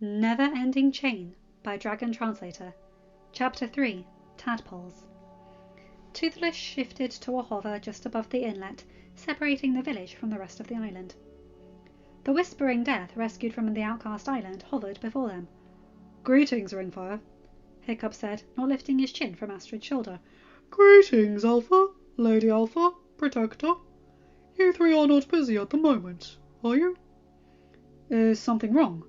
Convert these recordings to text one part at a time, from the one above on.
Never-Ending Chain by Dragon Translator. Chapter 3. Tadpoles. Toothless shifted to a hover just above the inlet, separating the village from the rest of the island. The Whispering Death, rescued from the outcast island, hovered before them. "Greetings, Ringfire," Hiccup said, not lifting his chin from Astrid's shoulder. "Greetings, Alpha, Lady Alpha, Protector. You three are not busy at the moment, are you?" "Is something wrong?"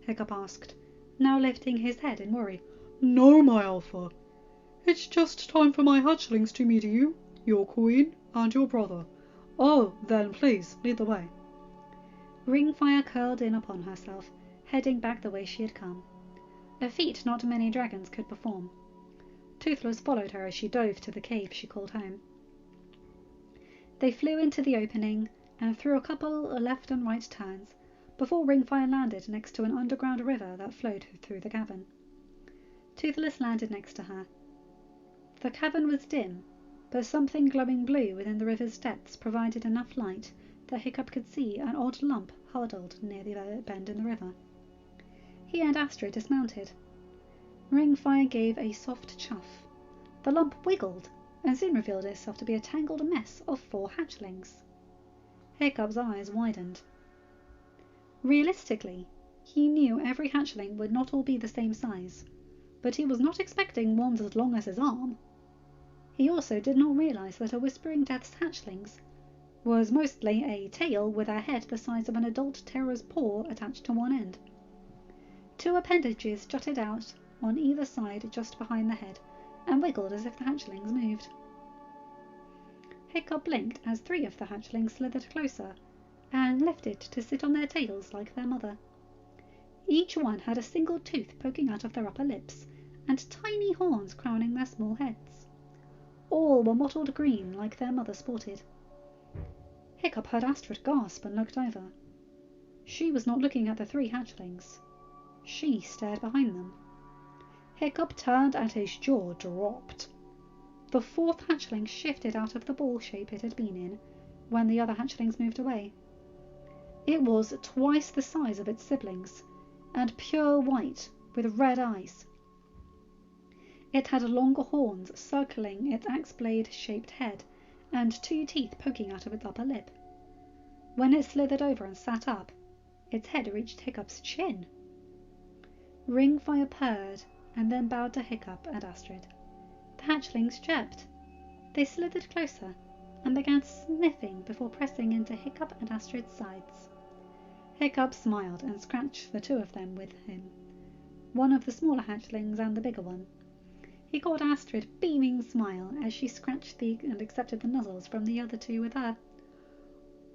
Hiccup asked, now lifting his head in worry. "No, my Alpha. It's just time for my hatchlings to meet you, your queen, and your brother. Oh, then please, lead the way." Ringfire curled in upon herself, heading back the way she had come. A feat not many dragons could perform. Toothless followed her as she dove to the cave she called home. They flew into the opening and threw a couple left and right turns before Ringfire landed next to an underground river that flowed through the cavern. Toothless landed next to her. The cavern was dim, but something glowing blue within the river's depths provided enough light that Hiccup could see an odd lump huddled near the bend in the river. He and Astrid dismounted. Ringfire gave a soft chuff. The lump wiggled and soon revealed itself to be a tangled mess of 4 hatchlings. Hiccup's eyes widened. Realistically, he knew every hatchling would not all be the same size, but he was not expecting ones as long as his arm. He also did not realize that a Whispering Death's hatchlings was mostly a tail with a head the size of an adult terror's paw attached to one end. 2 appendages jutted out on either side just behind the head and wiggled as if the hatchlings moved. Hiccup blinked as 3 of the hatchlings slithered closer and lifted to sit on their tails like their mother. Each one had a single tooth poking out of their upper lips and tiny horns crowning their small heads. All were mottled green like their mother sported. Hiccup heard Astrid gasp and looked over. She was not looking at the 3 hatchlings. She stared behind them. Hiccup turned and his jaw dropped. The 4th hatchling shifted out of the ball shape it had been in when the other hatchlings moved away. It was twice the size of its siblings, and pure white with red eyes. It had longer horns circling its axe-blade-shaped head and 2 teeth poking out of its upper lip. When it slithered over and sat up, its head reached Hiccup's chin. Ringfire purred and then bowed to Hiccup and Astrid. The hatchlings chirped. They slithered closer and began sniffing before pressing into Hiccup and Astrid's sides. Hiccup smiled and scratched the 2 of them with him, one of the smaller hatchlings and the bigger one. He caught Astrid beaming smile as she scratched and accepted the nuzzles from the other 2 with her.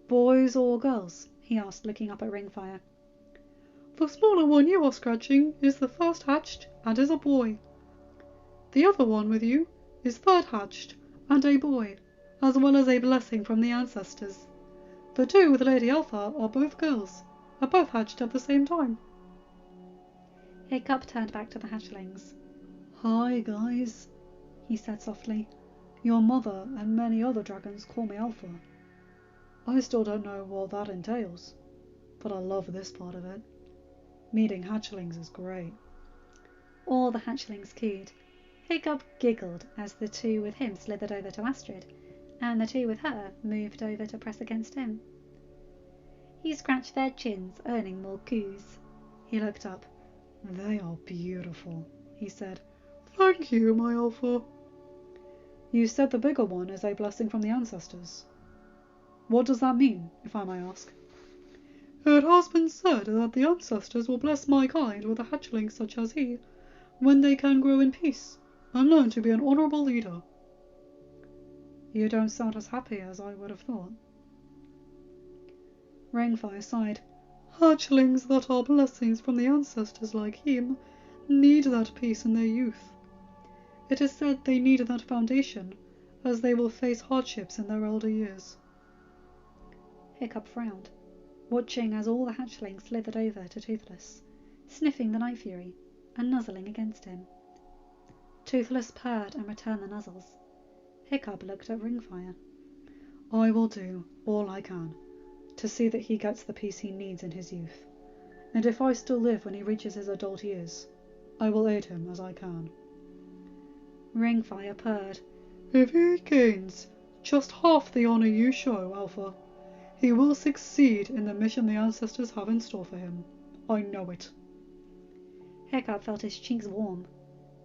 "Boys or girls?" he asked, looking up at Ringfire. "The smaller one you are scratching is the first hatched and is a boy. The other one with you is third hatched and a boy, as well as a blessing from the ancestors. The 2 with Lady Alpha are both girls, are both hatched at the same time." Hiccup turned back to the hatchlings. "Hi, guys," he said softly. "Your mother and many other dragons call me Alpha. I still don't know what that entails, but I love this part of it. Meeting hatchlings is great." All the hatchlings cooed. Hiccup giggled as the 2 with him slithered over to Astrid, and the 2 with her moved over to press against him. He scratched their chins, earning more coos. He looked up. "They are beautiful," he said. "Thank you, my Alpha." "You said the bigger one is a blessing from the ancestors. What does that mean, if I may ask?" "It has been said that the ancestors will bless my kind with a hatchling such as he, when they can grow in peace and learn to be an honourable leader." "You don't sound as happy as I would have thought." Ringfire sighed. "Hatchlings that are blessings from the ancestors like him need that peace in their youth. It is said they need that foundation, as they will face hardships in their elder years." Hiccup frowned, watching as all the hatchlings slithered over to Toothless, sniffing the Night Fury and nuzzling against him. Toothless purred and returned the nuzzles. Hiccup looked at Ringfire. "I will do all I can to see that he gets the peace he needs in his youth, and if I still live when he reaches his adult years, I will aid him as I can. Ringfire purred. If he gains just half the honor you show, Alpha, he will succeed in the mission the ancestors have in store for him. I know it. Hiccup felt his cheeks warm,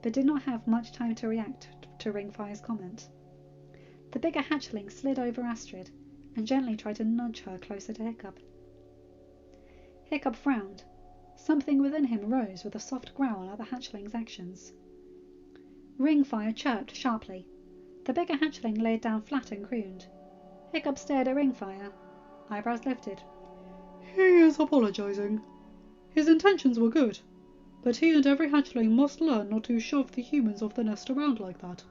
but did not have much time to react to Ringfire's comment. The bigger hatchling slid over Astrid and gently tried to nudge her closer to Hiccup. Hiccup frowned. Something within him rose with a soft growl at the hatchling's actions. Ringfire chirped sharply. The bigger hatchling laid down flat and crooned. Hiccup stared at Ringfire, eyebrows lifted. He is apologizing. His intentions were good, but he and every hatchling must learn not to shove the humans off the nest around like that.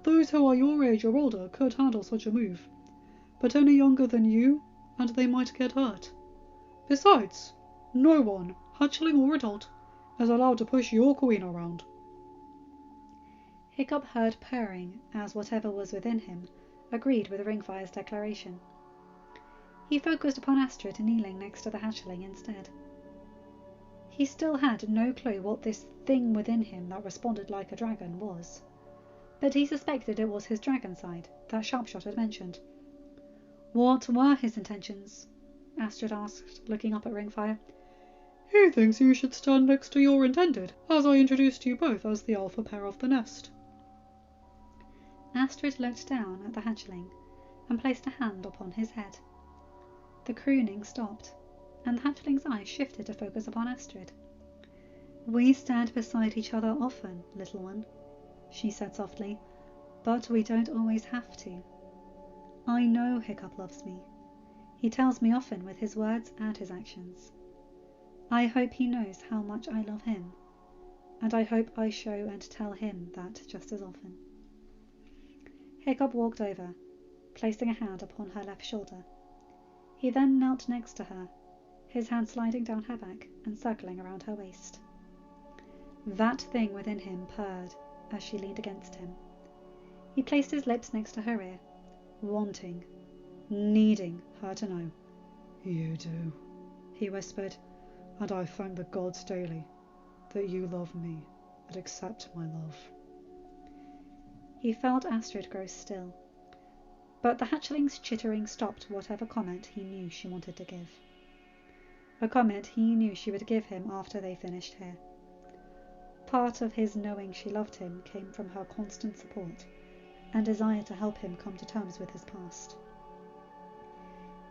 Those who are your age or older could handle such a move, but any younger than you, and they might get hurt. Besides, no one, hatchling or adult, is allowed to push your queen around. Hiccup heard purring as whatever was within him agreed with Ringfire's declaration. He focused upon Astrid kneeling next to the hatchling instead. He still had no clue what this thing within him that responded like a dragon was, but he suspected it was his dragon side that Sharpshot had mentioned. What were his intentions? Astrid asked, looking up at Ringfire. He thinks you should stand next to your intended, as I introduced you both as the alpha pair of the nest. Astrid looked down at the hatchling and placed a hand upon his head. The crooning stopped, and the hatchling's eyes shifted to focus upon Astrid. We stand beside each other often, little one, she said softly, but we don't always have to. I know Hiccup loves me. He tells me often with his words and his actions. I hope he knows how much I love him, and I hope I show and tell him that just as often. Hiccup walked over, placing a hand upon her left shoulder. He then knelt next to her, his hand sliding down her back and circling around her waist. That thing within him purred as she leaned against him. He placed his lips next to her ear, wanting, needing her to know. You do, he whispered, and I thank the gods daily that you love me and accept my love. He felt Astrid grow still, but the hatchling's chittering stopped whatever comment he knew she wanted to give. A comment he knew she would give him after they finished here. Part of his knowing she loved him came from her constant support and desire to help him come to terms with his past.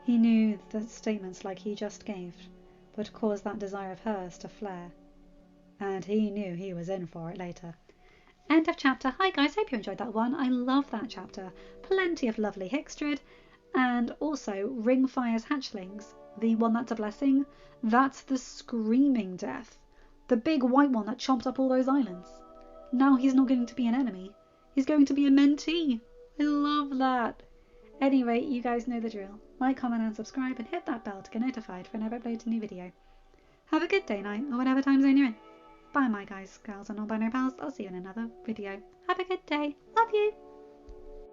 He knew that statements like he just gave would cause that desire of hers to flare, and he knew he was in for it later. End of chapter. Hi guys, hope you enjoyed that one. I love that chapter. Plenty of lovely Hickstrid, and also Ringfire's hatchlings. The one that's a blessing, that's the screaming death. The big white one that chomped up all those islands. Now he's not going to be an enemy. He's going to be a mentee. I love that. Anyway, you guys know the drill. Like, comment and subscribe and hit that bell to get notified whenever I upload a new video. Have a good day, night, or whatever time zone you're in. Bye my guys, girls and non-binary pals. I'll see you in another video. Have a good day. Love you.